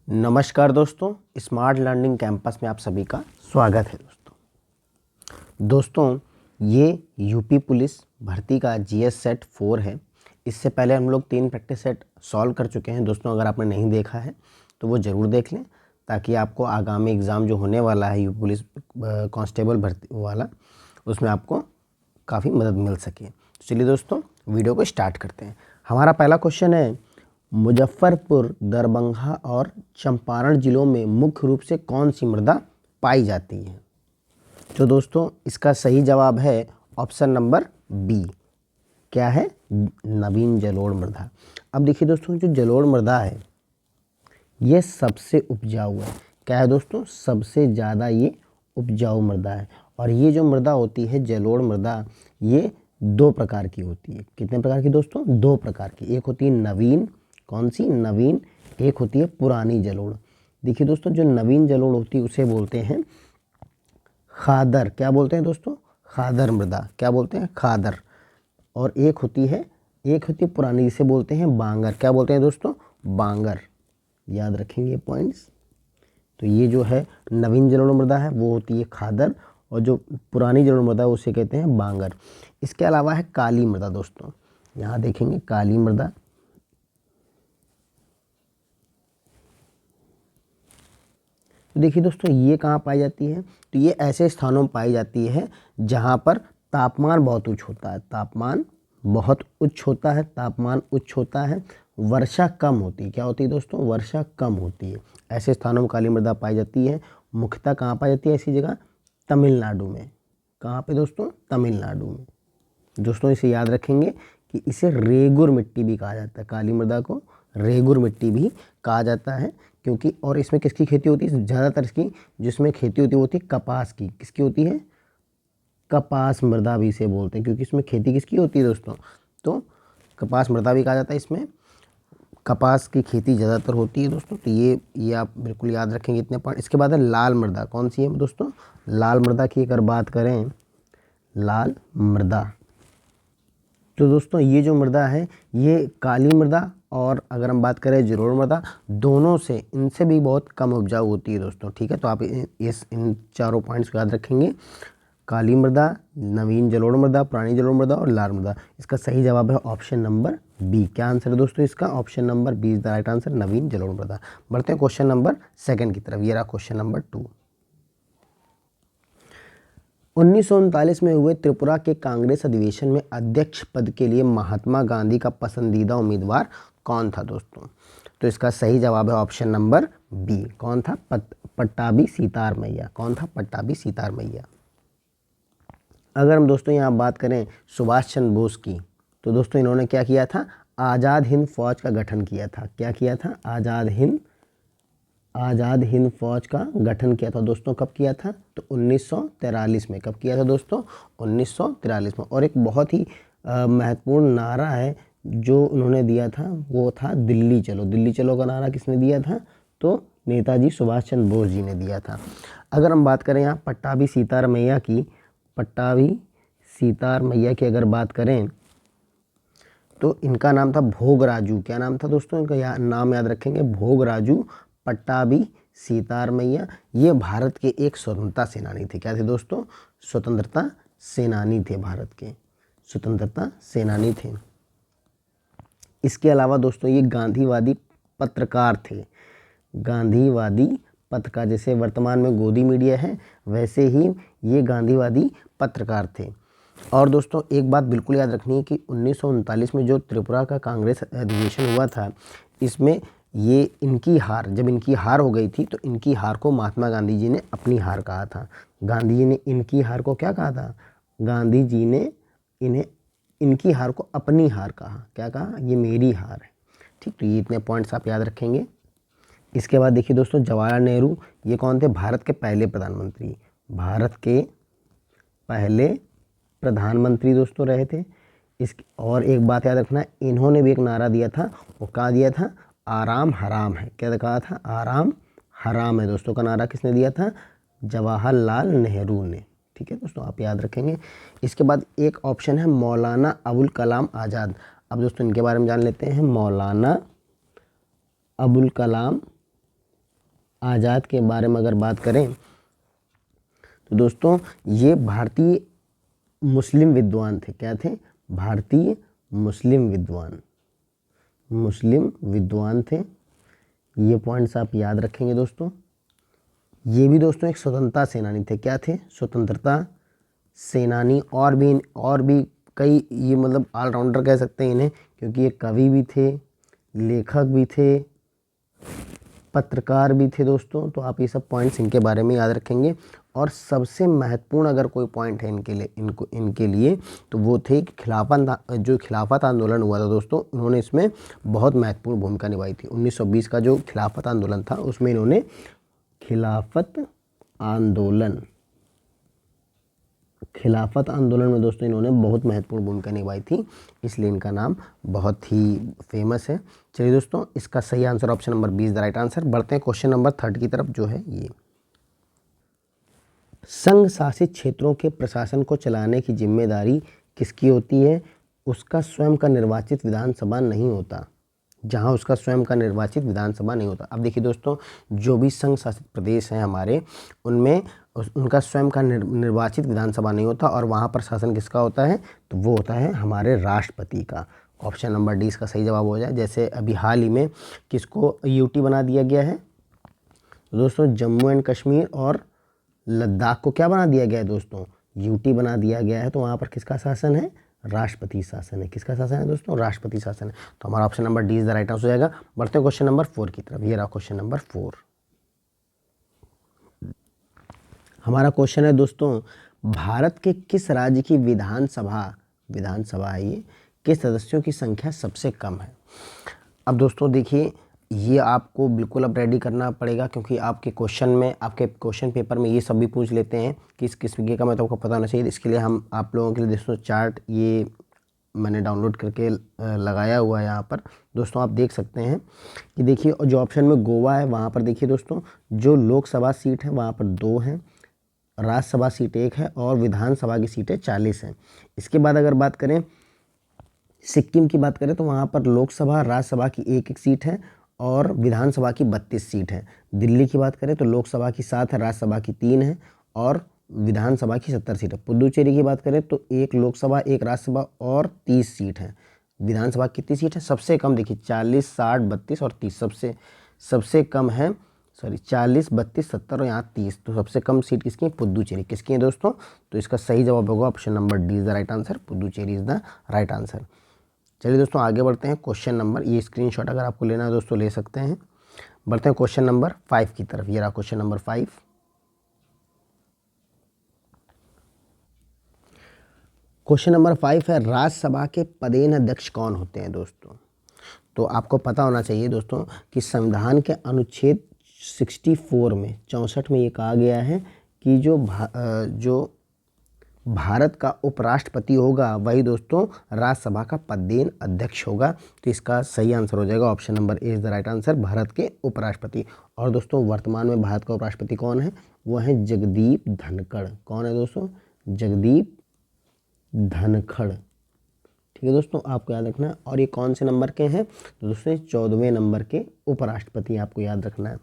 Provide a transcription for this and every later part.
नमस्कार दोस्तों, smart learning campus में आप सभी का स्वागत है। दोस्तों ये यूपी पुलिस भर्ती का जीएस सेट 4 है। इससे पहले हम लोग 3 प्रैक्टिस सेट सॉल्व कर चुके हैं। दोस्तों अगर आपने नहीं देखा है तो वो ज़रूर देख लें, ताकि आपको आगामी एग्ज़ाम जो होने वाला है यूपी पुलिस कांस्टेबल भर्ती वाला, उसमें आपको काफ़ी मदद मिल सके। तो चलिए दोस्तों वीडियो को स्टार्ट करते हैं। हमारा पहला क्वेश्चन है, मुजफ्फरपुर, दरभंगा और चंपारण जिलों में मुख्य रूप से कौन सी मृदा पाई जाती है? तो दोस्तों इसका सही जवाब है ऑप्शन नंबर बी। क्या है? नवीन जलोढ़ मृदा। अब देखिए दोस्तों, जो जलोढ़ मृदा है ये सबसे उपजाऊ है। क्या है दोस्तों? सबसे ज़्यादा ये उपजाऊ मृदा है। और ये जो मृदा होती है जलोढ़ मृदा, ये 2 प्रकार की होती है। कितने प्रकार की दोस्तों? 2 प्रकार की। एक होती है नवीन, कौन सी? नवीन। एक होती है पुरानी जलोढ़। देखिए दोस्तों, जो नवीन जलोढ़ होती है उसे बोलते हैं खादर। क्या बोलते हैं दोस्तों? खादर मृदा। क्या बोलते हैं? खादर। और एक होती है पुरानी, जिसे बोलते हैं बांगर। क्या बोलते हैं दोस्तों? बांगर। याद रखेंगे पॉइंट्स। तो ये जो है नवीन जलोढ़ मृदा है वो होती है खादर, और जो पुरानी जलोढ़ मृदा है उसे कहते हैं बांगर। इसके अलावा है काली मृदा। दोस्तों यहाँ देखेंगे काली मृदा। तो देखिए दोस्तों, ये कहाँ पाई जाती है? तो ये ऐसे स्थानों में पाई जाती है जहाँ पर तापमान बहुत उच्च होता है। तापमान बहुत उच्च होता है, तापमान उच्च होता है, वर्षा कम होती है। क्या होती है दोस्तों? वर्षा कम होती है। ऐसे स्थानों में काली मृदा पाई जाती है। मुख्यतः कहाँ पाई जाती है ऐसी जगह? तमिलनाडु में। कहाँ पे दोस्तों? तमिलनाडु में। दोस्तों इसे याद रखेंगे कि इसे रेगुर मिट्टी भी कहा जाता है। काली मृदा को रेगुर मिट्टी भी कहा जाता है, क्योंकि और इसमें किसकी खेती होती है? ज़्यादातर इसकी जिसमें खेती होती है वो होती है कपास की। किसकी होती है? कपास मृदा भी इसे बोलते हैं, क्योंकि इसमें खेती किसकी होती है दोस्तों? तो कपास मृदा भी कहा जाता है। इसमें कपास की खेती ज़्यादातर होती है दोस्तों। तो ये आप बिल्कुल याद रखेंगे इतने पॉइंट। इसके बाद है लाल मृदा। कौन सी है दोस्तों? लाल मृदा की अगर बात करें, लाल मृदा, तो दोस्तों ये जो मृदा है ये काली मृदा और अगर हम बात करें जलोढ़ मृदा, दोनों से इनसे भी बहुत कम उपजाऊ होती है दोस्तों। ठीक है, तो आप इन चारों पॉइंट्स को याद रखेंगे। काली मृदा, नवीन जलोढ़ मृदा, पुरानी जलोढ़ मृदा और लाल मृदा। इसका सही जवाब है ऑप्शन नंबर बी। क्या आंसर है दोस्तों इसका? Option number B is the right answer, नवीन जलोढ़ मृदा। बढ़ते हैं क्वेश्चन नंबर 2 की तरफ। ये रहा क्वेश्चन नंबर 2। 1939 में हुए त्रिपुरा के कांग्रेस अधिवेशन में अध्यक्ष पद के लिए महात्मा गांधी का पसंदीदा उम्मीदवार कौन था दोस्तों? तो इसका सही जवाब है ऑप्शन नंबर बी। कौन था? पट्टाभी सीतार मैया। कौन था? पट्टाभी सीतार मैया। अगर हम दोस्तों यहाँ बात करें सुभाष चंद्र बोस की, तो दोस्तों इन्होंने क्या किया था? आज़ाद हिंद फौज का गठन किया था। क्या किया था? आज़ाद हिंद फौज का गठन किया था दोस्तों। कब किया था? तो 1943 में। कब किया था दोस्तों? 1943 में। और एक बहुत ही महत्वपूर्ण नारा है जो उन्होंने दिया था, वो था दिल्ली चलो। दिल्ली चलो का नारा किसने दिया था? तो नेताजी सुभाष चंद्र बोस जी ने दिया था। अगर हम बात करें यहाँ पट्टाभी सीतार मैया की, पट्टाभी सीतार मैया की अगर बात करें तो इनका नाम था भोगराजू। क्या नाम था दोस्तों इनका? नाम याद रखेंगे, भोगराजू पट्टाभी सीतार मैया। ये भारत के एक स्वतंत्रता सेनानी थे। क्या थे दोस्तों? स्वतंत्रता सेनानी थे, भारत के स्वतंत्रता सेनानी थे। इसके अलावा दोस्तों ये गांधीवादी पत्रकार थे। गांधीवादी पत्रकार, जैसे वर्तमान में गोदी मीडिया है वैसे ही ये गांधीवादी पत्रकार थे। और दोस्तों एक बात बिल्कुल याद रखनी है कि 1939 में जो त्रिपुरा का कांग्रेस अधिवेशन हुआ था, इसमें ये जब इनकी हार हो गई थी तो इनकी हार को महात्मा गांधी जी ने अपनी हार कहा था। गांधी जी ने इनकी हार को क्या कहा था? गांधी जी ने इनकी हार को अपनी हार कहा। क्या कहा? ये मेरी हार है। ठीक, तो ये इतने पॉइंट्स आप याद रखेंगे। इसके बाद देखिए दोस्तों, जवाहरलाल नेहरू ये कौन थे? भारत के पहले प्रधानमंत्री। भारत के पहले प्रधानमंत्री दोस्तों रहे थे। और एक बात याद रखना, इन्होंने भी एक नारा दिया था। वो कहा दिया था? आराम हराम है। क्या कहा था? आराम हराम है दोस्तों का नारा किसने दिया था? जवाहरलाल नेहरू ने। ठीक है दोस्तों, आप याद रखेंगे। इसके बाद एक ऑप्शन है मौलाना अबुल कलाम आज़ाद। अब दोस्तों इनके बारे में जान लेते हैं। मौलाना अबुल कलाम आज़ाद के बारे में अगर बात करें तो दोस्तों ये भारतीय मुस्लिम विद्वान थे। क्या थे? भारतीय मुस्लिम विद्वान थे। ये पॉइंट्स आप याद रखेंगे दोस्तों। ये भी दोस्तों एक स्वतंत्रता सेनानी थे। क्या थे? स्वतंत्रता सेनानी। और भी कई, ये मतलब ऑलराउंडर कह सकते हैं इन्हें, क्योंकि ये कवि भी थे, लेखक भी थे, पत्रकार भी थे दोस्तों। तो आप ये सब पॉइंट्स इनके बारे में याद रखेंगे। और सबसे महत्वपूर्ण अगर कोई पॉइंट है इनके लिए तो वो थे कि खिलाफत आंदोलन हुआ था दोस्तों, इन्होंने इसमें बहुत महत्वपूर्ण भूमिका निभाई थी। 1920 का जो खिलाफत आंदोलन था उसमें इन्होंने खिलाफत आंदोलन में दोस्तों इन्होंने बहुत महत्वपूर्ण भूमिका निभाई थी, इसलिए इनका नाम बहुत ही फेमस है। चलिए दोस्तों, इसका सही answer option number 20 the right answer. बढ़ते हैं क्वेश्चन नंबर 30 की तरफ, जो है ये। संघ शासित क्षेत्रों के प्रशासन को चलाने की जिम्मेदारी किसकी होती है? उसका स्वयं का निर्वाचित विधानसभा नहीं होता, जहां उसका स्वयं का निर्वाचित विधानसभा नहीं होता। अब देखिए दोस्तों, जो भी संघ शासित प्रदेश हैं हमारे, उनमें उनका स्वयं का निर्वाचित विधानसभा नहीं होता, और वहाँ पर शासन किसका होता है? तो वो होता है हमारे राष्ट्रपति का। ऑप्शन नंबर डी इसका सही जवाब हो जाए। जैसे अभी हाल ही में किसको यूटी बना दिया गया है? तो दोस्तों जम्मू एंड कश्मीर और लद्दाख को क्या बना दिया गया है दोस्तों? यूटी बना दिया गया है। तो वहाँ पर किसका शासन है? राष्ट्रपति शासन है। किसका शासन है दोस्तों? राष्ट्रपति शासन है। तो हमारा option number D is the right answer हो जाएगा। बढ़ते हैं क्वेश्चन नंबर 4 की तरफ। ये रहा क्वेश्चन नंबर 4। हमारा क्वेश्चन है दोस्तों, भारत के किस राज्य की विधानसभा है ये, के सदस्यों की संख्या सबसे कम है? अब दोस्तों देखिए, ये आपको बिल्कुल अब रेडी करना पड़ेगा, क्योंकि आपके क्वेश्चन पेपर में ये सब भी पूछ लेते हैं कि किस विषय का मतलब आपको पता होना चाहिए। इसके लिए हम आप लोगों के लिए दोस्तों चार्ट ये मैंने डाउनलोड करके लगाया हुआ है यहाँ पर दोस्तों। आप देख सकते हैं कि देखिए, जो ऑप्शन में गोवा है वहाँ पर देखिए दोस्तों, जो लोकसभा सीट है वहाँ पर 2 हैं, राज्यसभा सीट 1 है, और विधानसभा की सीटें 40 हैं। इसके बाद अगर बात करें सिक्किम की बात करें तो वहाँ पर लोकसभा राज्यसभा की 1-1 सीट है और विधानसभा की 32 सीट है। दिल्ली की बात करें तो लोकसभा की 7 है, राज्यसभा की 3 है और विधानसभा की 70 सीट है। पुडुचेरी की बात करें तो 1 लोकसभा 1 राज्यसभा और 30 सीट है। विधानसभा कितनी सीट है? सबसे कम देखिए 40, 60, 32 और 30, सबसे कम है 40, 32, 70 और यहाँ 30। तो सबसे कम सीट किसकी है? पुडुचेरी। किसकी है दोस्तों? तो इसका सही जवाब होगा option number D is the right answer. Puducherry is the right answer. चलिए दोस्तों आगे बढ़ते हैं। क्वेश्चन नंबर, ये स्क्रीनशॉट अगर आपको लेना है दोस्तों ले सकते हैं। बढ़ते हैं क्वेश्चन नंबर 5 की तरफ। ये रहा क्वेश्चन नंबर 5। क्वेश्चन नंबर 5 है, राज्यसभा के पदेन अध्यक्ष कौन होते हैं दोस्तों? तो आपको पता होना चाहिए दोस्तों कि संविधान के अनुच्छेद 64 में 64 में ये कहा गया है कि जो भारत का उपराष्ट्रपति होगा वही दोस्तों राज्यसभा का पदेन अध्यक्ष होगा। तो इसका सही आंसर हो जाएगा option number A is the right answer, Bharat के उपराष्ट्रपति। और दोस्तों वर्तमान में भारत का उपराष्ट्रपति कौन है? वो है जगदीप धनखड़। कौन है दोस्तों? जगदीप धनखड़। ठीक है दोस्तों, आपको याद रखना है। और ये कौन से नंबर के हैं? तो दोस्तों 14वें नंबर के उपराष्ट्रपति आपको याद रखना है।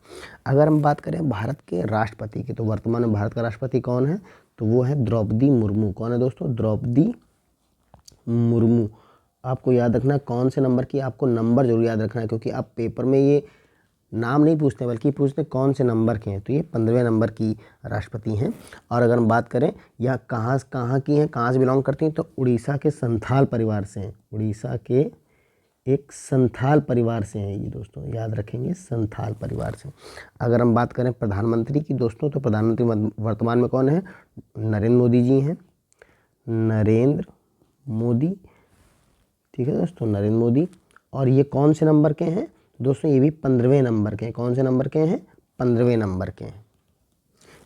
अगर हम बात करें भारत के राष्ट्रपति की, तो वर्तमान में भारत का राष्ट्रपति कौन है? तो वो है द्रौपदी मुर्मू। कौन है दोस्तों? द्रौपदी मुर्मू। आपको याद रखना है कौन से नंबर की, आपको नंबर जरूर याद रखना है, क्योंकि आप पेपर में ये नाम नहीं पूछते बल्कि पूछते कौन से नंबर के हैं। तो ये 15वें नंबर की राष्ट्रपति हैं। और अगर हम बात करें या कहाँ की हैं, कहाँ से बिलोंग करती हैं, तो उड़ीसा के संथाल परिवार से हैं। उड़ीसा के एक संथाल परिवार से हैं ये दोस्तों, याद रखेंगे, संथाल परिवार से। अगर हम बात करें प्रधानमंत्री की दोस्तों, तो प्रधानमंत्री वर्तमान में कौन है? नरेंद्र मोदी जी हैं। नरेंद्र मोदी, ठीक है दोस्तों, नरेंद्र मोदी। और ये कौन से नंबर के हैं दोस्तों? ये भी 15वें नंबर के हैं। कौन से नंबर के हैं? 15वें नंबर के हैं।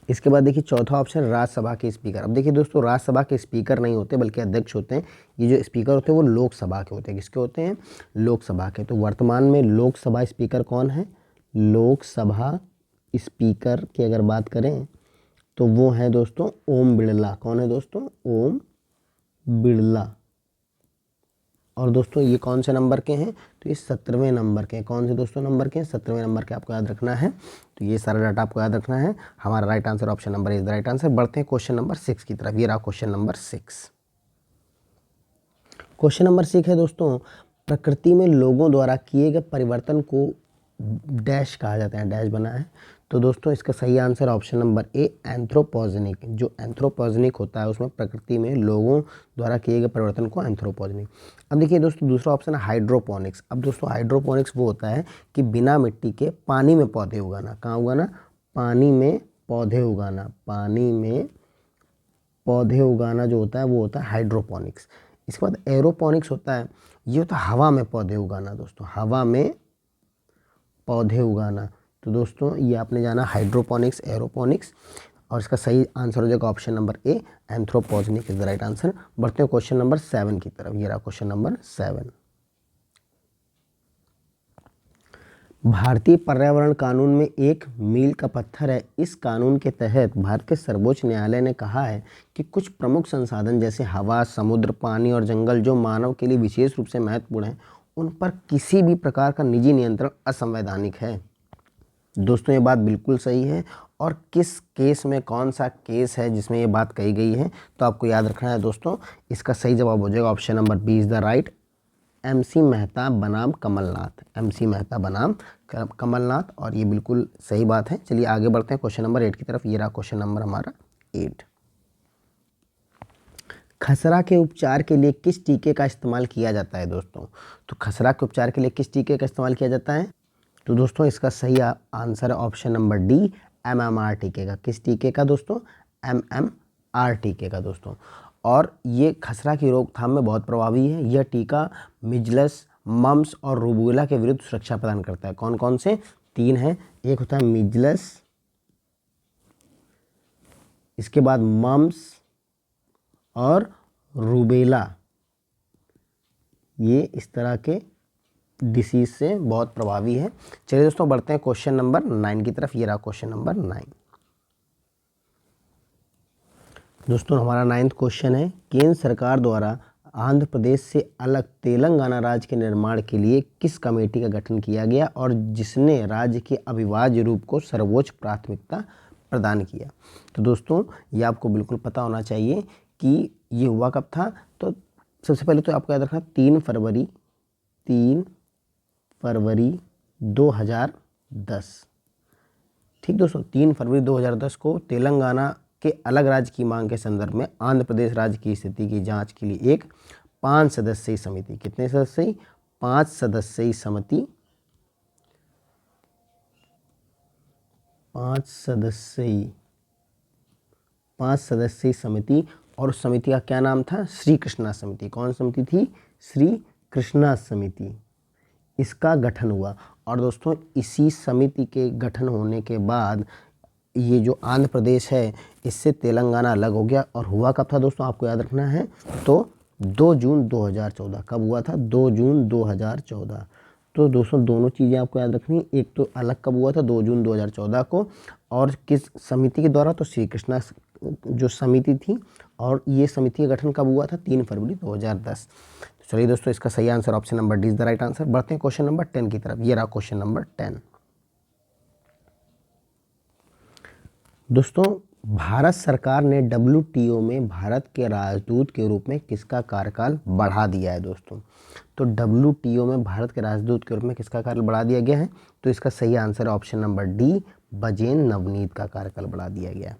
इसके बाद देखिए चौथा ऑप्शन, राज्यसभा के स्पीकर। अब देखिए दोस्तों, राज्यसभा के स्पीकर नहीं होते बल्कि अध्यक्ष होते हैं। ये जो स्पीकर होते हैं वो लोकसभा के होते हैं। किसके होते हैं? लोकसभा के। तो वर्तमान में लोकसभा स्पीकर कौन है? लोकसभा स्पीकर की अगर बात करें तो वो है दोस्तों ओम बिड़ला। कौन है दोस्तों? ओम बिड़ला। और दोस्तों ये कौन से नंबर के हैं, तो ये 17वें नंबर के हैं। कौन से दोस्तों नंबर के हैं, 17वें नंबर के आपको याद रखना है। तो ये सारा डाटा आपको याद रखना है। हमारा right answer option number is the right answer. बढ़ते हैं क्वेश्चन नंबर 6 की तरफ। ये रहा क्वेश्चन नंबर 6। क्वेश्चन नंबर 6 है दोस्तों, प्रकृति में लोगों द्वारा किए गए परिवर्तन को डैश कहा जाता है, डैश बना है। तो दोस्तों इसका सही answer option number A anthropogenic. जो एंथ्रोपोजेनिक होता है उसमें प्रकृति में लोगों द्वारा किए गए परिवर्तन को एंथ्रोपोजेनिक। अब देखिए दोस्तों दूसरा ऑप्शन है हाइड्रोपोनिक्स। अब दोस्तों हाइड्रोपोनिक्स वो होता है कि बिना मिट्टी के पानी में पौधे उगाना। कहाँ उगाना, पानी में पौधे उगाना। पानी में पौधे उगाना जो होता है वो होता है हाइड्रोपोनिक्स। इसके बाद एरोपोनिक्स होता है, ये होता है हवा में पौधे उगाना। दोस्तों हवा में पौधे उगाना। तो दोस्तों ये आपने जाना हाइड्रोपोनिक्स, एरोपोनिक्स, और इसका सही आंसर हो जाएगा option number A anthropogenic is the right answer. बढ़ते हैं क्वेश्चन नंबर 7 की तरफ। ये रहा क्वेश्चन नंबर 7। भारतीय पर्यावरण कानून में एक मील का पत्थर है। इस कानून के तहत भारत के सर्वोच्च न्यायालय ने कहा है कि कुछ प्रमुख संसाधन जैसे हवा, समुद्र, पानी और जंगल जो मानव के लिए विशेष रूप से महत्वपूर्ण हैं, उन पर किसी भी प्रकार का निजी नियंत्रण असंवैधानिक है। दोस्तों ये बात बिल्कुल सही है। और किस केस में, कौन सा केस है जिसमें ये बात कही गई है, तो आपको याद रखना है दोस्तों। इसका सही जवाब हो जाएगा option number B is the right, MC Mehta बनाम कमलनाथ। MC मेहता बनाम कमलनाथ, और ये बिल्कुल सही बात है। चलिए आगे बढ़ते हैं क्वेश्चन नंबर 8 की तरफ। ये रहा क्वेश्चन नंबर हमारा 8। खसरा के उपचार के लिए किस टीके का इस्तेमाल किया जाता है दोस्तों। तो खसरा के उपचार के लिए किस टीके का इस्तेमाल किया जाता है, तो दोस्तों इसका सही आंसर है ऑप्शन नंबर डी MMR टीके का। किस टीके का दोस्तों, MMR टीके का दोस्तों। और ये खसरा की रोकथाम में बहुत प्रभावी है। यह टीका मिजल्स, मम्स और रूबेला के विरुद्ध सुरक्षा प्रदान करता है। कौन कौन से, 3 हैं। एक होता है मिजल्स, इसके बाद मम्स और रूबेला। ये इस तरह के डिसीज से बहुत प्रभावी है। चलिए दोस्तों बढ़ते हैं क्वेश्चन नंबर 9 की तरफ। ये रहा क्वेश्चन नंबर 9। दोस्तों हमारा 9th क्वेश्चन है, केंद्र सरकार द्वारा आंध्र प्रदेश से अलग तेलंगाना राज्य के निर्माण के लिए किस कमेटी का गठन किया गया और जिसने राज्य के अविभाज्य रूप को सर्वोच्च प्राथमिकता प्रदान किया। तो दोस्तों ये आपको बिल्कुल पता होना चाहिए कि ये हुआ कब था। तो सबसे पहले तो आपको याद रखना 3 फरवरी 2010। ठीक दोस्तों, 3 फरवरी 2010 को तेलंगाना के अलग राज्य की मांग के संदर्भ में आंध्र प्रदेश राज्य की स्थिति की जांच के लिए एक 5 सदस्यीय समिति, कितने सदस्यीय, 5 सदस्यीय समिति, 5 सदस्यीय समिति, और उस समिति का क्या नाम था, श्री कृष्णा समिति। कौन समिति थी, श्री कृष्णा समिति। इसका गठन हुआ। और दोस्तों इसी समिति के गठन होने के बाद ये जो आंध्र प्रदेश है इससे तेलंगाना अलग हो गया। और हुआ कब था दोस्तों, आपको याद रखना है। तो 2 जून 2014। कब हुआ था, 2 जून 2014। तो दोस्तों दोनों चीज़ें आपको याद रखनी। एक तो अलग कब हुआ था, 2 जून 2014 को, और किस समिति के द्वारा, तो श्री कृष्णा जो समिति थी। और ये समिति का गठन कब हुआ था, 3 फरवरी 2010। तो चलिए दोस्तों इसका सही answer option number D is the right answer. बढ़ते हैं क्वेश्चन नंबर 10 की तरफ। ये रहा क्वेश्चन नंबर 10। दोस्तों भारत सरकार ने WTO में भारत के राजदूत के रूप में किसका कार्यकाल बढ़ा दिया है दोस्तों। तो WTO में भारत के राजदूत के रूप में किसका कार्यकाल बढ़ा दिया गया है, तो इसका सही आंसर है ऑप्शन नंबर डी बजेन नवनीत का कार्यकाल बढ़ा दिया गया है।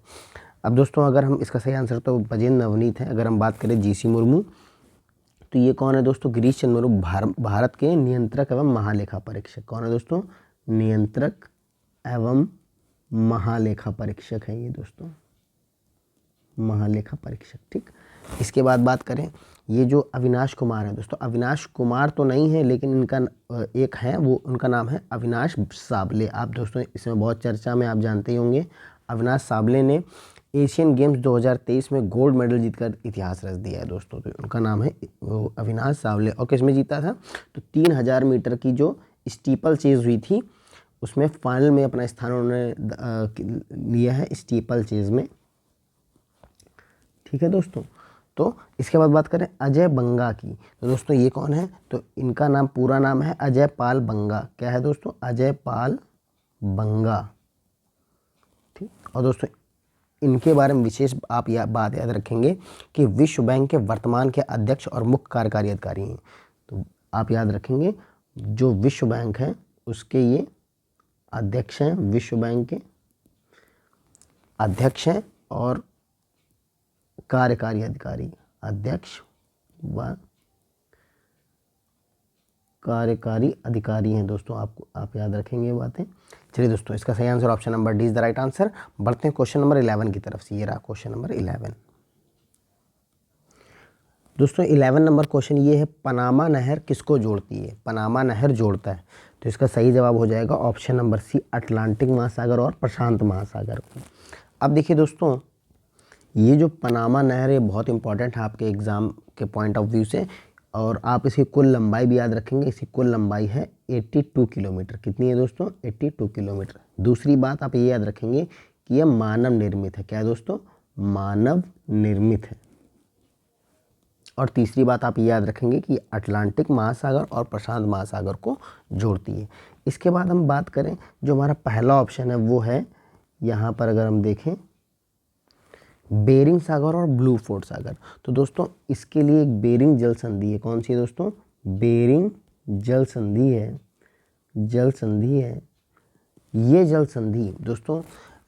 अब दोस्तों अगर हम इसका सही आंसर तो बजेन नवनीत है। अगर हम बात करें GC मुर्मू, तो ये कौन है दोस्तों, गिरीश चंद्र मुर्मू भारत के नियंत्रक एवं महालेखा परीक्षक। कौन है दोस्तों, नियंत्रक एवं महालेखा परीक्षक है ये दोस्तों, महालेखा परीक्षक। ठीक, इसके बाद बात करें ये जो अविनाश कुमार है दोस्तों, अविनाश कुमार तो नहीं है लेकिन इनका एक है, वो उनका नाम है अविनाश साबले। आप दोस्तों इसमें बहुत चर्चा में आप जानते ही होंगे। अविनाश साबले ने एशियन गेम्स 2023 में गोल्ड मेडल जीतकर इतिहास रच दिया है दोस्तों। तो उनका नाम है अविनाश साबले। और किस में जीता था, तो 3000 मीटर की जो स्टीपल चेज हुई थी उसमें फाइनल में अपना स्थान उन्होंने लिया है स्टीपल चेज में। ठीक है दोस्तों, तो इसके बाद बात करें अजय बंगा की, तो दोस्तों ये कौन है, तो इनका नाम पूरा नाम है अजय पाल बंगा। क्या है दोस्तों, अजय पाल बंगा। ठीक, और दोस्तों इनके बारे में विशेष आप बात याद रखेंगे कि विश्व बैंक के वर्तमान के अध्यक्ष और मुख्य कार्यकारी अधिकारी हैं। तो आप याद रखेंगे जो विश्व बैंक है उसके ये अध्यक्ष हैं, विश्व बैंक के अध्यक्ष हैं और कार्यकारी अधिकारी, अध्यक्ष व कार्यकारी अधिकारी हैं दोस्तों। आप याद रखेंगे ये बातें। चलिए दोस्तों इसका सही answer option number D is the right answer. बढ़ते हैं क्वेश्चन नंबर 11 की तरफ से। ये रहा क्वेश्चन नंबर 11। दोस्तों 11 नंबर क्वेश्चन ये है, पनामा नहर किसको जोड़ती है, पनामा नहर जोड़ता है। तो इसका सही जवाब हो जाएगा ऑप्शन नंबर सी, अटलांटिक महासागर और प्रशांत महासागर को। अब देखिए दोस्तों ये जो पनामा नहर है बहुत इंपॉर्टेंट है आपके एग्ज़ाम के पॉइंट ऑफ व्यू से, और आप इसकी कुल लंबाई भी याद रखेंगे। इसकी कुल लंबाई है 82 किलोमीटर। कितनी है दोस्तों, 82 किलोमीटर। दूसरी बात आप ये याद रखेंगे कि यह मानव निर्मित है। क्या है दोस्तों, मानव निर्मित है। और तीसरी बात आप ये याद रखेंगे कि अटलांटिक महासागर और प्रशांत महासागर को जोड़ती है। इसके बाद हम बात करें जो हमारा पहला ऑप्शन है वो है यहाँ पर अगर हम देखें बेरिंग सागर और ब्लू फोर्ट सागर। तो दोस्तों इसके लिए एक बेरिंग जल संधि है। कौन सी है दोस्तों, बेरिंग जल संधि है, जल संधि है। ये जल संधि दोस्तों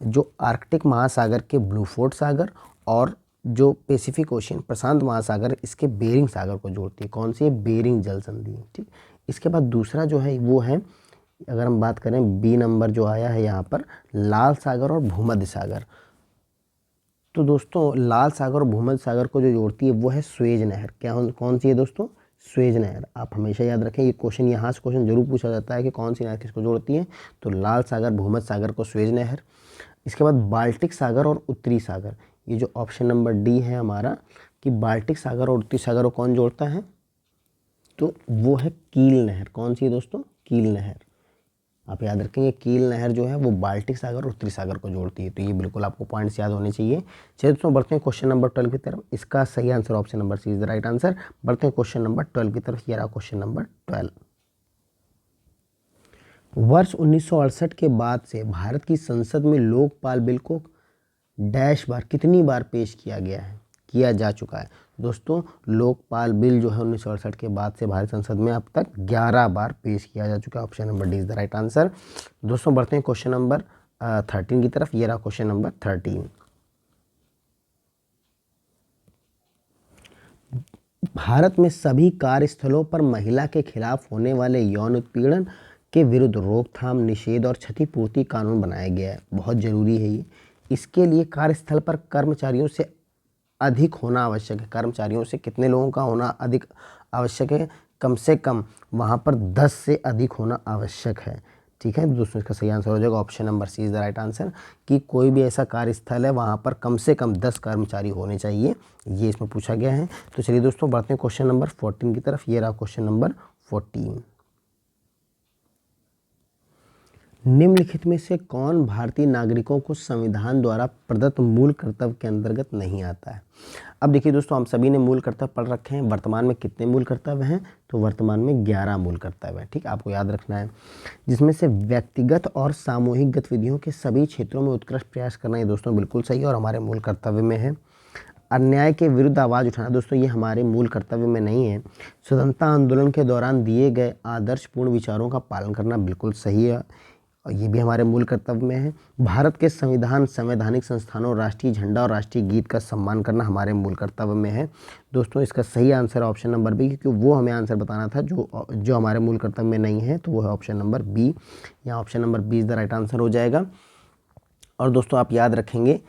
जो आर्कटिक महासागर के ब्लू फोर्ट सागर और जो पैसिफिक ओशियन प्रशांत महासागर इसके बेरिंग सागर को जोड़ती है। कौन सी है, बेरिंग जल संधि। ठीक, इसके बाद दूसरा जो है वो है अगर हम बात करें बी नंबर जो आया है यहाँ पर लाल सागर और भूमध्य सागर। तो दोस्तों लाल सागर और भूमध्य सागर को जो जोड़ती है वो है स्वेज नहर। क्या कौन सी है दोस्तों, स्वेज नहर। आप हमेशा याद रखें ये क्वेश्चन, यहाँ से क्वेश्चन जरूर पूछा जाता है कि कौन सी नहर किसको जोड़ती है, तो लाल सागर भूमध्य सागर को स्वेज नहर। इसके बाद बाल्टिक सागर और उत्तरी सागर, ये जो ऑप्शन नंबर डी है हमारा कि बाल्टिक सागर और उत्तरी सागर को कौन जोड़ता है, तो वो है कील नहर। कौन सी है दोस्तों, कील नहर। आप याद रखेंगे कील नहर जो है वो बाल्टिक सागर और उत्तरी सागर को जोड़ती है। तो ये बिल्कुल आपको पॉइंट्स याद होने चाहिए। चलिए दोस्तों बढ़ते हैं क्वेश्चन नंबर 12 की तरफ। इसका सही answer option number C is the right answer. बढ़ते हैं क्वेश्चन नंबर 12 की तरफ। ये रहा क्वेश्चन नंबर 12। वर्ष 1968 के बाद से भारत की संसद में लोकपाल बिल को डैश बार कितनी बार पेश किया जा चुका है। दोस्तों लोकपाल बिल जो है 1968 के बाद से भारत संसद में अब तक 11 बार पेश किया जा चुका है। Option number D is the right answer. दोस्तों बढ़ते हैं क्वेश्चन नंबर 13 की तरफ। ये रहा क्वेश्चन नंबर 13। भारत में सभी कार्यस्थलों पर महिला के खिलाफ होने वाले यौन उत्पीड़न के विरुद्ध रोकथाम, निषेध और क्षतिपूर्ति कानून बनाया गया है। बहुत जरूरी है ये। इसके लिए कार्यस्थल पर कर्मचारियों से अधिक होना आवश्यक है। कर्मचारियों से कितने लोगों का होना अधिक आवश्यक है, कम से कम वहाँ पर 10 से अधिक होना आवश्यक है। ठीक है दोस्तों, इसका सही आंसर हो जाएगा option number C is the right answer कि कोई भी ऐसा कार्यस्थल है वहाँ पर कम से कम 10 कर्मचारी होने चाहिए, ये इसमें पूछा गया है। तो चलिए दोस्तों बढ़ते हैं क्वेश्चन नंबर 14 की तरफ। ये रहा क्वेश्चन नंबर 14। निम्नलिखित में से कौन भारतीय नागरिकों को संविधान द्वारा प्रदत्त मूल कर्तव्य के अंतर्गत नहीं आता है। अब देखिए दोस्तों हम सभी ने मूल कर्तव्य पढ़ रखे हैं। वर्तमान में कितने मूल कर्तव्य हैं, तो वर्तमान में 11 मूल कर्तव्य हैं। ठीक, आपको याद रखना है, जिसमें से व्यक्तिगत और सामूहिक गतिविधियों के सभी क्षेत्रों में उत्कृष्ट प्रयास करना, ये दोस्तों बिल्कुल सही है और हमारे मूल कर्तव्य में है। अन्याय के विरुद्ध आवाज़ उठाना, दोस्तों ये हमारे मूल कर्तव्य में नहीं है। स्वतंत्रता आंदोलन के दौरान दिए गए आदर्शपूर्ण विचारों का पालन करना बिल्कुल सही है और ये भी हमारे मूल कर्तव्य में है। भारत के संविधान, संवैधानिक संस्थानों, राष्ट्रीय झंडा और राष्ट्रीय गीत का सम्मान करना हमारे मूल कर्तव्य में है। दोस्तों इसका सही आंसर ऑप्शन नंबर बी, क्योंकि वो हमें आंसर बताना था जो हमारे मूल कर्तव्य में नहीं है, तो वो है ऑप्शन नंबर बी। यहाँ option number B is the right answer हो जाएगा। और दोस्तों आप याद रखेंगे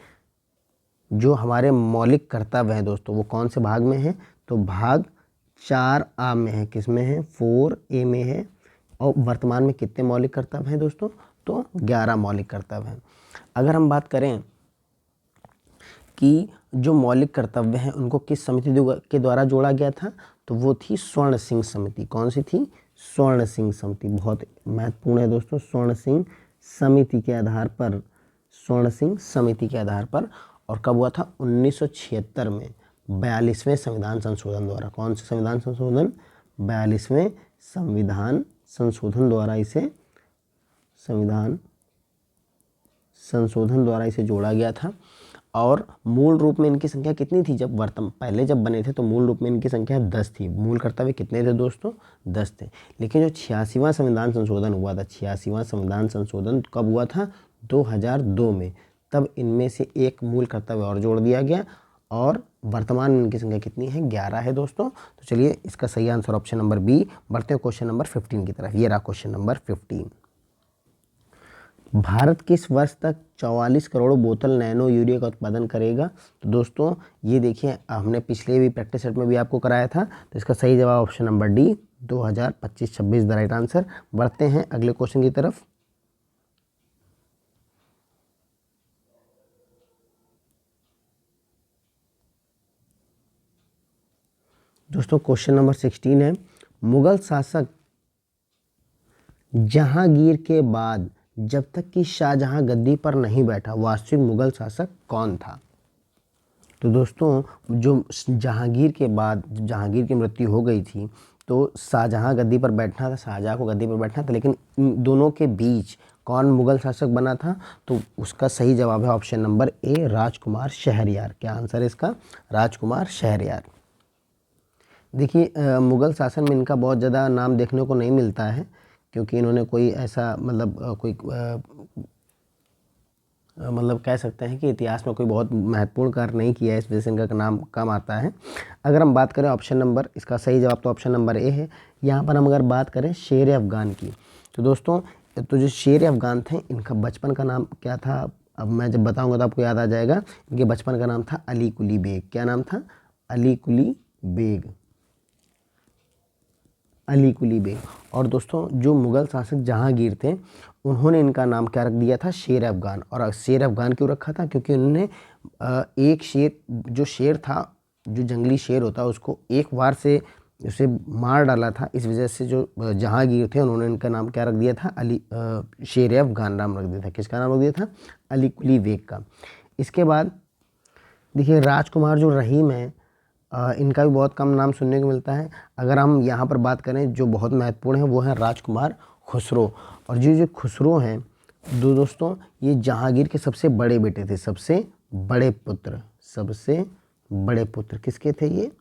जो हमारे मौलिक कर्तव्य हैं दोस्तों वो कौन से भाग में है, तो भाग 4A में है। किस में है, 4A में है। और वर्तमान में कितने मौलिक कर्तव्य हैं दोस्तों, तो 11 मौलिक कर्तव्य हैं। अगर हम बात करें कि जो मौलिक कर्तव्य हैं उनको किस समिति के द्वारा जोड़ा गया था, तो वो थी स्वर्ण सिंह समिति। कौन सी थी, स्वर्ण सिंह समिति। बहुत महत्वपूर्ण है दोस्तों, स्वर्ण सिंह समिति के आधार पर, स्वर्ण सिंह समिति के आधार पर। और कब हुआ था, 1976 में। 42वें संविधान संशोधन द्वारा। कौन से संविधान संशोधन? 42वें संविधान संशोधन द्वारा इसे संविधान संशोधन द्वारा इसे जोड़ा गया था। और मूल रूप में इनकी संख्या कितनी थी? पहले जब बने थे तो मूल रूप में इनकी संख्या 10 थी। मूल कर्तव्य कितने थे दोस्तों? 10 थे। लेकिन जो 86वां संविधान संशोधन हुआ था, 86वां संविधान संशोधन कब हुआ था? 2002 में। तब इनमें से एक मूल कर्तव्य और जोड़ दिया गया और वर्तमान में इनकी संख्या कितनी है? 11 है दोस्तों। तो चलिए इसका सही आंसर ऑप्शन नंबर बी। बढ़ते हैं क्वेश्चन नंबर 15 की तरफ। ये रहा क्वेश्चन नंबर 15। भारत किस वर्ष तक 44 करोड़ बोतल नैनो यूरिया का उत्पादन करेगा? तो दोस्तों ये देखिए, हमने पिछले भी प्रैक्टिस सेट में भी आपको कराया था। तो इसका सही जवाब option number D 2025-26 the right answer. बढ़ते हैं अगले क्वेश्चन की तरफ। दोस्तों क्वेश्चन नंबर 16 है, मुगल शासक जहांगीर के बाद जब तक कि शाहजहां गद्दी पर नहीं बैठा वास्तविक मुगल शासक कौन था? तो दोस्तों जो जहांगीर के बाद, जहांगीर की मृत्यु हो गई थी तो शाहजहां गद्दी पर बैठना था, शाहजहां को गद्दी पर बैठना था। लेकिन इन दोनों के बीच कौन मुगल शासक बना था? तो उसका सही जवाब है ऑप्शन नंबर ए राजकुमार शहरयार। क्या आंसर है इसका? राजकुमार शहरयार। देखिए मुग़ल शासन में इनका बहुत ज़्यादा नाम देखने को नहीं मिलता है, क्योंकि इन्होंने कोई ऐसा मतलब कह सकते हैं कि इतिहास में कोई बहुत महत्वपूर्ण कार्य नहीं किया है, इस वजह से इनका नाम कम आता है। अगर हम बात करें ऑप्शन नंबर, इसका सही जवाब तो ऑप्शन नंबर ए है। यहाँ पर हम अगर बात करें शेर अफ़गान की, तो दोस्तों तो जो शेर अफ़गान थे इनका बचपन का नाम क्या था? अब मैं जब बताऊँगा तो आपको याद आ जाएगा। इनके बचपन का नाम था अली कुली बेग। क्या नाम था? अली कुली बेग। अली कुली बेग। और दोस्तों जो मुग़ल शासक जहांगीर थे उन्होंने इनका नाम क्या रख दिया था? शेर अफ़गान। और शेर अफ़गान क्यों रखा था? क्योंकि उन्होंने एक शेर, जो शेर था, जो जंगली शेर होता है, उसको एक बार से उसे मार डाला था। इस वजह से जो जहांगीर थे उन्होंने इनका नाम क्या रख दिया था? शेर अफ़गान नाम रख दिया था। किसका नाम रख दिया था? अली कुली बेग का। इसके बाद देखिए राजकुमार जो रहीम है, इनका भी बहुत कम नाम सुनने को मिलता है। अगर हम यहाँ पर बात करें जो बहुत महत्वपूर्ण है वो है राजकुमार खुसरो। और जो खुसरो हैं दोस्तों, ये जहांगीर के सबसे बड़े बेटे थे, सबसे बड़े पुत्र किसके थे? ये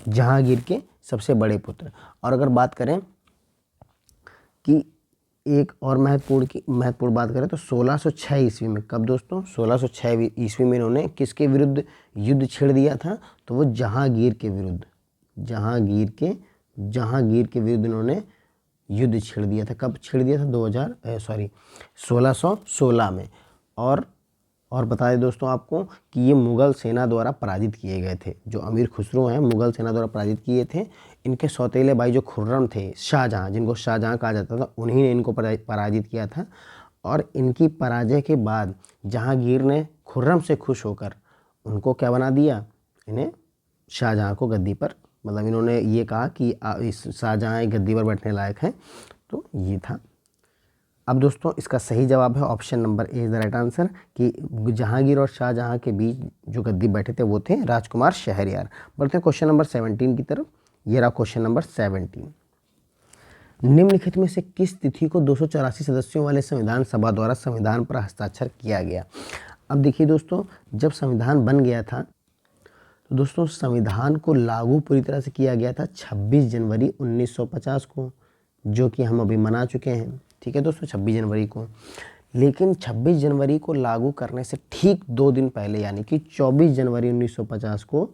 जहांगीर के सबसे बड़े पुत्र। और अगर बात करें कि एक और महत्वपूर्ण बात करें तो 1606 ईस्वी में, कब दोस्तों? 1606 ईस्वी में इन्होंने किसके विरुद्ध युद्ध छेड़ दिया था? तो वो जहांगीर के विरुद्ध, जहांगीर के विरुद्ध इन्होंने युद्ध छेड़ दिया था। कब छेड़ दिया था? 1616 में। और बता दें दोस्तों आपको कि ये मुग़ल सेना द्वारा पराजित किए गए थे। जो अमीर खुसरो हैं मुग़ल सेना द्वारा पराजित किए थे। इनके सौतेले भाई जो खुर्रम थे, शाहजहां, जिनको शाहजहां कहा जाता था, उन्हीं ने इनको पराजित किया था। और इनकी पराजय के बाद जहांगीर ने खुर्रम से खुश होकर उनको क्या बना दिया? इन्हें शाहजहां को गद्दी पर, मतलब इन्होंने ये कहा कि इस शाहजहां गद्दी पर बैठने लायक हैं। तो ये था। अब दोस्तों इसका सही जवाब है option number A is the right answer, कि जहांगीर और शाहजहां के बीच जो गद्दी बैठे थे वो थे राजकुमार शहरयार। बढ़ते हैं क्वेश्चन नंबर 17 की तरफ। ये रहा क्वेश्चन नंबर 17। निम्नलिखित में से किस तिथि को 284 सदस्यों वाले संविधान सभा द्वारा संविधान पर हस्ताक्षर किया गया? अब देखिए दोस्तों, जब संविधान बन गया था तो दोस्तों संविधान को लागू पूरी तरह से किया गया था 26 जनवरी 1950 को, जो कि हम अभी मना चुके हैं। ठीक है दोस्तों, 26 जनवरी को। लेकिन 26 जनवरी को लागू करने से ठीक 2 दिन पहले, यानी कि 24 जनवरी 1950 को,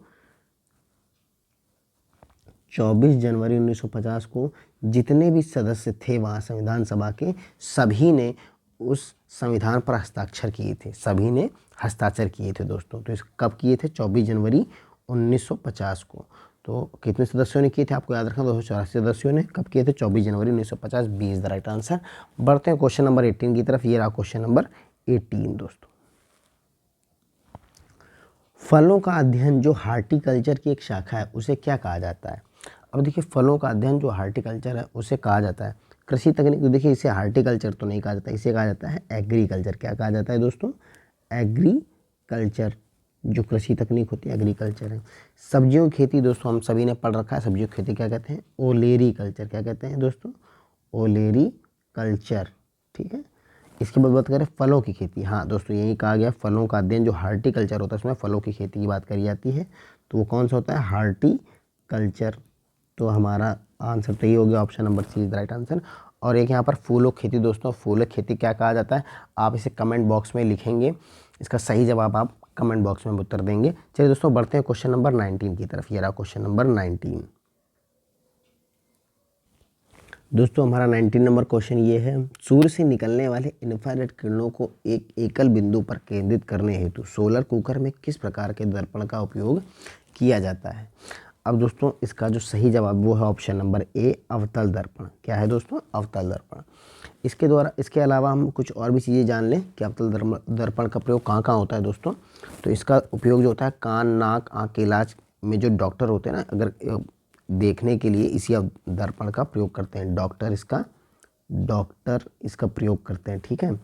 24 जनवरी 1950 को जितने भी सदस्य थे वहाँ संविधान सभा के, सभी ने उस संविधान पर हस्ताक्षर किए थे। सभी ने हस्ताक्षर किए थे दोस्तों। तो इस कब किए थे? 24 जनवरी 1950 को। तो कितने सदस्यों ने किए थे? आपको याद रखना, 284 सदस्यों ने। कब किए थे? 24 जनवरी 1950। B is the right answer. बढ़ते हैं क्वेश्चन नंबर 18 की तरफ। ये रहा क्वेश्चन नंबर 18 दोस्तों। फलों का अध्ययन जो हार्टिकल्चर की एक शाखा है उसे क्या कहा जाता है? अब देखिए, फलों का अध्ययन जो हार्टिकल्चर है उसे कहा जाता है कृषि तकनीक। देखिए इसे हार्टिकल्चर तो नहीं कहा जाता, इसे कहा जाता है एग्रीकल्चर। क्या कहा जाता है दोस्तों? एग्रीकल्चर। जो कृषि तकनीक होती है एग्रीकल्चर है। सब्जियों की खेती दोस्तों हम सभी ने पढ़ रखा है, सब्जियों की खेती क्या कहते हैं, ओलेरी कल्चर। क्या कहते हैं दोस्तों, ओलेरी कल्चर, ठीक है। इसके बाद बात करें फलों की खेती, हाँ दोस्तों यही कहा गया फलों का अध्ययन जो हार्टिकल्चर होता है उसमें फलों की खेती की बात करी जाती है, तो वो कौन सा होता है, हार्टिकल्चर। तो हमारा आंसर तो ये हो गया, option number C is the right answer. और एक यहाँ पर फूलों की खेती दोस्तों, फूलों की खेती क्या कहा जाता है, आप इसे कमेंट बॉक्स में लिखेंगे, इसका सही जवाब आप कमेंट बॉक्स में उत्तर देंगे। चलिए दोस्तों बढ़ते हैं क्वेश्चन नंबर 19 की तरफ। ये रहा क्वेश्चन नंबर 19। दोस्तों हमारा 19 नंबर क्वेश्चन ये है, सूर्य से निकलने वाले इंफ्रारेड किरणों को एक एकल बिंदु पर केंद्रित करने हेतु सोलर कुकर में किस प्रकार के दर्पण का उपयोग किया जाता है। अब दोस्तों इसका जो सही जवाब वो है ऑप्शन नंबर ए, अवतल दर्पण। क्या है दोस्तों, अवतल दर्पण। इसके अलावा हम कुछ और भी चीज़ें जान लें कि अवतल दर्पण का प्रयोग कहाँ कहाँ होता है दोस्तों। तो इसका उपयोग जो होता है कान, नाक, आँख के इलाज में जो डॉक्टर होते हैं ना, अगर देखने के लिए इसी दर्पण का प्रयोग करते हैं, डॉक्टर इसका प्रयोग करते हैं, ठीक है।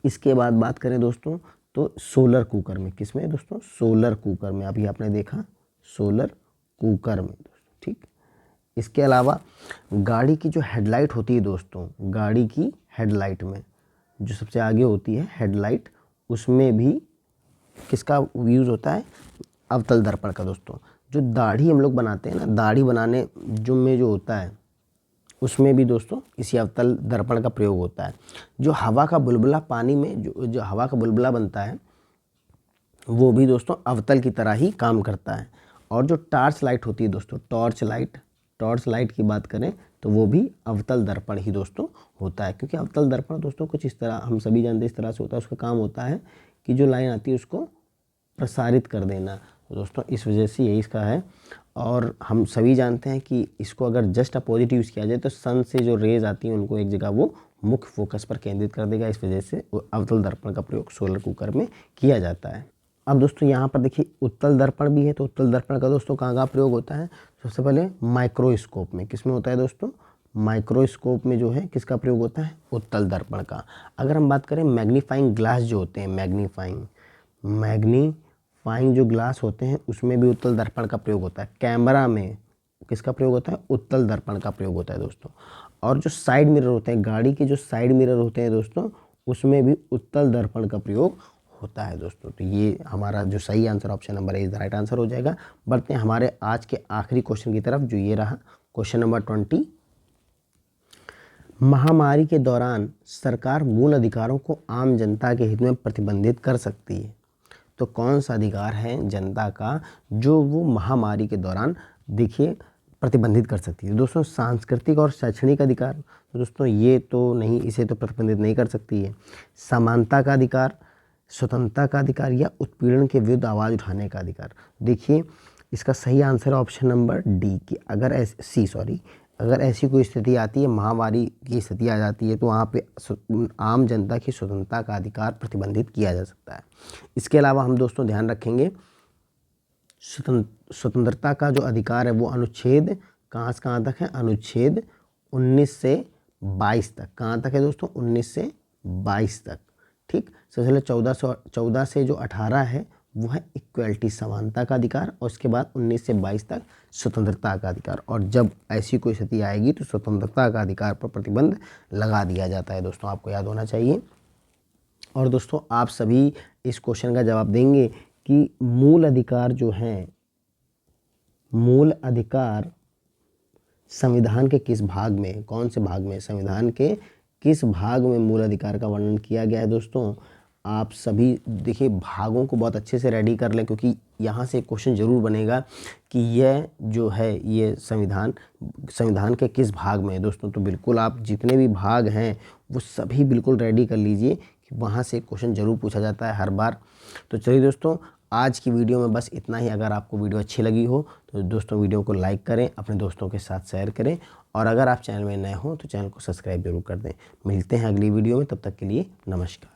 इसके बाद बात करें दोस्तों तो सोलर कुकर में, किसमें दोस्तों, सोलर कुकर में, अभी आपने देखा सोलर कुकर में दोस्तों, ठीक। इसके अलावा गाड़ी की जो हेडलाइट होती है दोस्तों, गाड़ी की हेडलाइट में जो सबसे आगे होती है हेडलाइट, उसमें भी किसका यूज़ होता है, अवतल दर्पण का दोस्तों। जो दाढ़ी हम लोग बनाते हैं ना, दाढ़ी बनाने जो होता है उसमें भी दोस्तों इसी अवतल दर्पण का प्रयोग होता है। जो हवा का बुलबुला पानी में जो हवा का बुलबुला बनता है वो भी दोस्तों अवतल की तरह ही काम करता है। और जो टॉर्च लाइट होती है दोस्तों, टॉर्च लाइट की बात करें तो वो भी अवतल दर्पण ही दोस्तों होता है, क्योंकि अवतल दर्पण दोस्तों कुछ इस तरह, हम सभी जानते हैं इस तरह से होता है। उसका काम होता है कि जो लाइन आती है उसको प्रसारित कर देना, तो दोस्तों इस वजह से यही इसका है। और हम सभी जानते हैं कि इसको अगर जस्ट अपोजिट यूज़ किया जाए तो सन से जो रेज आती हैं उनको एक जगह वो मुख्य फोकस पर केंद्रित कर देगा, इस वजह से अवतल दर्पण का प्रयोग सोलर कुकर में किया जाता है। अब दोस्तों यहाँ पर देखिए उत्तल दर्पण भी है, तो उत्तल दर्पण का दोस्तों कहाँ कहाँ प्रयोग होता है, सबसे पहले माइक्रोस्कोप में। किसमें होता है दोस्तों, माइक्रोस्कोप में जो है किसका प्रयोग होता है, उत्तल दर्पण का। अगर हम बात करें मैग्नीफाइंग ग्लास जो होते हैं, मैग्नीफाइंग जो ग्लास होते हैं उसमें भी उत्तल दर्पण का प्रयोग होता है। कैमरा में किसका प्रयोग होता है, उत्तल दर्पण का प्रयोग होता है दोस्तों। और जो साइड मिरर होते हैं, गाड़ी के जो साइड मिरर होते हैं दोस्तों, उसमें भी उत्तल दर्पण का प्रयोग होता है दोस्तों। तो ये हमारा जो सही answer option number is the right answer हो जाएगा। बढ़ते हैं हमारे आज के आखिरी क्वेश्चन की तरफ, जो ये रहा क्वेश्चन नंबर 20। महामारी के दौरान सरकार मूल अधिकारों को आम जनता के हित में प्रतिबंधित कर सकती है, तो कौन सा अधिकार है जनता का जो वो महामारी के दौरान देखिए प्रतिबंधित कर सकती है। दोस्तों सांस्कृतिक और शैक्षणिक अधिकार, तो दोस्तों ये तो नहीं, इसे तो प्रतिबंधित नहीं कर सकती है। समानता का अधिकार, स्वतंत्रता का अधिकार, या उत्पीड़न के विरुद्ध आवाज़ उठाने का अधिकार। देखिए इसका सही आंसर है ऑप्शन नंबर डी कि अगर ऐसी कोई स्थिति आती है, महामारी की स्थिति आ जाती है, तो वहाँ पे आम जनता की स्वतंत्रता का अधिकार प्रतिबंधित किया जा सकता है। इसके अलावा हम दोस्तों ध्यान रखेंगे स्वतंत्रता का जो अधिकार है वो अनुच्छेद कहाँ से कहाँ तक है, अनुच्छेद 19 से 22 तक। कहाँ तक है दोस्तों, 19 से 22 तक, ठीक। सबसे पहले 14 से जो 18 है वो है इक्वलिटी, समानता का अधिकार, और उसके बाद 19 से 22 तक स्वतंत्रता का अधिकार। और जब ऐसी कोई स्थिति आएगी तो स्वतंत्रता का अधिकार पर प्रतिबंध लगा दिया जाता है दोस्तों, आपको याद होना चाहिए। और दोस्तों आप सभी इस क्वेश्चन का जवाब देंगे कि मूल अधिकार जो हैं, मूल अधिकार संविधान के किस भाग में, कौन से भाग में, संविधान के किस भाग में मूल अधिकार का वर्णन किया गया है दोस्तों। आप सभी देखिए भागों को बहुत अच्छे से रेडी कर लें, क्योंकि यहाँ से क्वेश्चन ज़रूर बनेगा कि यह जो है ये संविधान के किस भाग में है दोस्तों। तो बिल्कुल आप जितने भी भाग हैं वो सभी बिल्कुल रेडी कर लीजिए कि वहाँ से क्वेश्चन ज़रूर पूछा जाता है हर बार। तो चलिए दोस्तों आज की वीडियो में बस इतना ही। अगर आपको वीडियो अच्छी लगी हो तो दोस्तों वीडियो को लाइक करें, अपने दोस्तों के साथ शेयर करें, और अगर आप चैनल में नए हो तो चैनल को सब्सक्राइब जरूर कर दें। मिलते हैं अगली वीडियो में, तब तक के लिए नमस्कार।